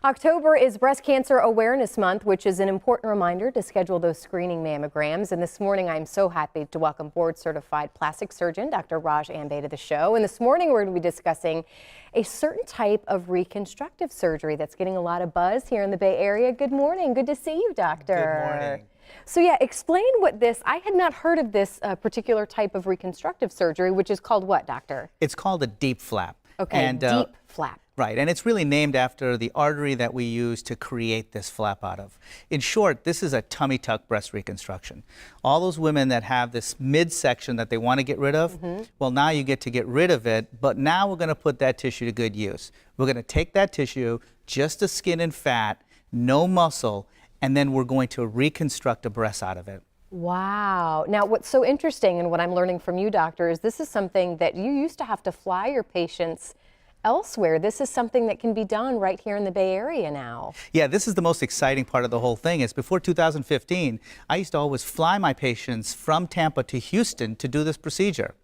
October is Breast Cancer Awareness Month, which is an important reminder to schedule those screening mammograms. And this morning, I'm so happy to welcome board-certified plastic surgeon Dr. Ambay to the show. And this morning, we're going to be discussing a certain type of reconstructive surgery that's getting a lot of buzz here in the Bay Area. Good morning. Good to see you, doctor. Good morning. So yeah, explain what I had not heard of this particular type of reconstructive surgery, which is called what, doctor? It's called a DIEP flap. Okay, and, DIEP flap. Right, and it's really named after the artery that we use to create this flap out of. In short, this is a tummy tuck breast reconstruction. All those women that have this midsection that they want to get rid of, well, now you get to get rid of it, but now we're going to put that tissue to good use. We're going to take that tissue, just the skin and fat, no muscle, and then we're going to reconstruct a breast out of it. Wow. Now, what's so interesting and what I'm learning from you, doctor, is this is something that you used to have to fly your patients elsewhere. This is something that can be done right here in the Bay Area now. Yeah, this is the most exciting part of the whole thing. Is before 2015, I used to always fly my patients from Tampa to Houston to do this procedure.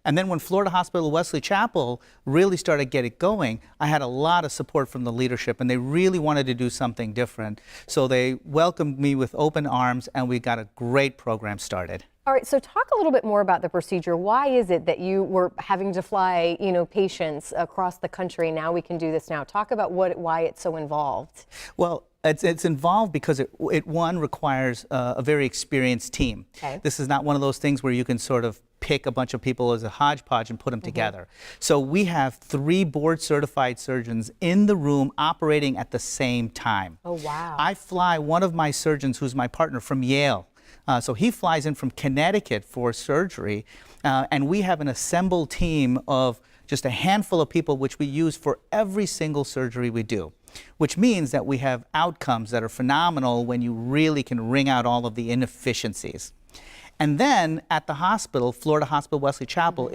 And then when Florida Hospital Wesley Chapel really started getting going, I had a lot of support from the leadership, and they really wanted to do something different. So they welcomed me with open arms, and we got a great program started. All right, so talk a little bit more about the procedure. Why is it that you were having to fly, patients across the country? Now we can do this now. Talk about why it's so involved. Well, it's involved because it requires a very experienced team. Okay. This is not one of those things where you can sort of pick a bunch of people as a hodgepodge and put them together. So we have 3 board-certified surgeons in the room operating at the same time. Oh, wow. I fly one of my surgeons, who's my partner, from Yale. So he flies in from Connecticut for surgery, and we have an assembled team of just a handful of people which we use for every single surgery we do, which means that we have outcomes that are phenomenal when you really can wring out all of the inefficiencies. And then at the hospital, Florida Hospital Wesley Chapel,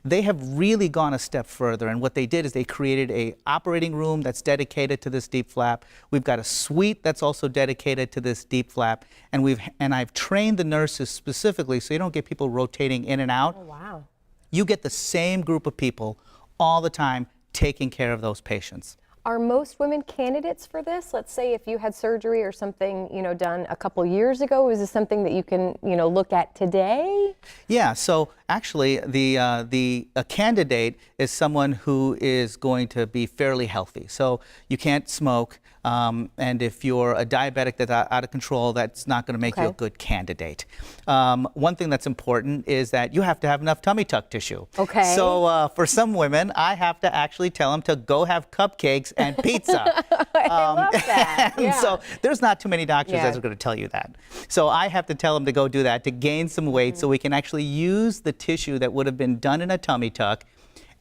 they have really gone a step further. And what they did is they created an operating room that's dedicated to this DIEP flap. We've got a suite that's also dedicated to this DIEP flap. And I've trained the nurses specifically so you don't get people rotating in and out. Oh, wow. You get the same group of people all the time taking care of those patients. Are most women candidates for this? Let's say if you had surgery or something, done a couple years ago, is this something that you can, look at today? Yeah, so actually a candidate is someone who is going to be fairly healthy. So you can't smoke, and if you're a diabetic that's out of control, that's not going to make you a good candidate. One thing that's important is that you have to have enough tummy tuck tissue. Okay. So for some women, I have to actually tell them to go have cupcakes and pizza. I love that. Yeah. So there's not too many doctors that are going to tell you that. So I have to tell them to go do that to gain some weight so we can actually use the tissue that would have been done in a tummy tuck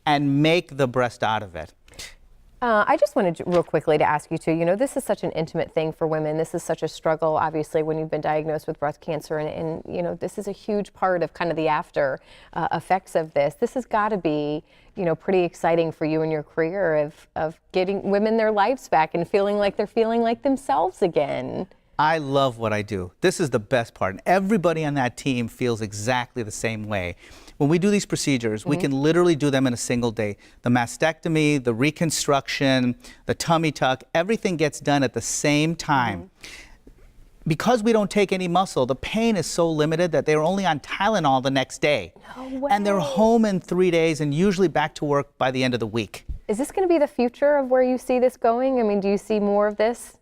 and make the breast out of it. I just wanted real quickly to ask you too, this is such an intimate thing for women. This is such a struggle, obviously, when you've been diagnosed with breast cancer, and this is a huge part of kind of the after effects of this. This has got to be, pretty exciting for you in your career of getting women their lives back and feeling like they're feeling like themselves again. I love what I do. This is the best part. And everybody on that team feels exactly the same way. When we do these procedures, we can literally do them in a single day. The mastectomy, the reconstruction, the tummy tuck, everything gets done at the same time. Because we don't take any muscle, the pain is so limited that they're only on Tylenol the next day. No way. And they're home in 3 days and usually back to work by the end of the week. Is this going to be the future of where you see this going? I mean, do you see more of this?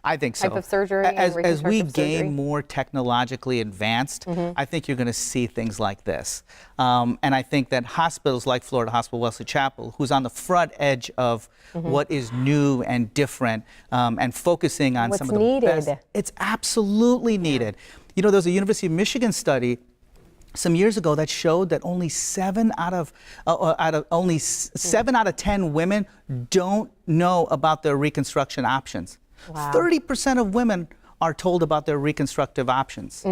I think so. Type of surgery as we gain more technologically advanced, I think you're going to see things like this. And I think that hospitals like Florida Hospital Wesley Chapel, who's on the front edge of what is new and different, and focusing on some of the best. It's absolutely needed. There was a University of Michigan study some years ago that showed that only 7 out of 10 women don't know about their reconstruction options. Wow. 30% of women are told about their reconstructive options.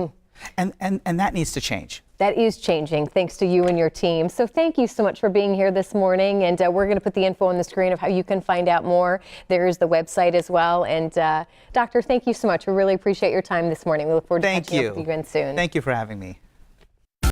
And that needs to change. That is changing, thanks to you and your team. So thank you so much for being here this morning. And we're going to put the info on the screen of how you can find out more. There is the website as well. And Doctor, thank you so much. We really appreciate your time this morning. We look forward to catching up with you again soon. Thank you for having me.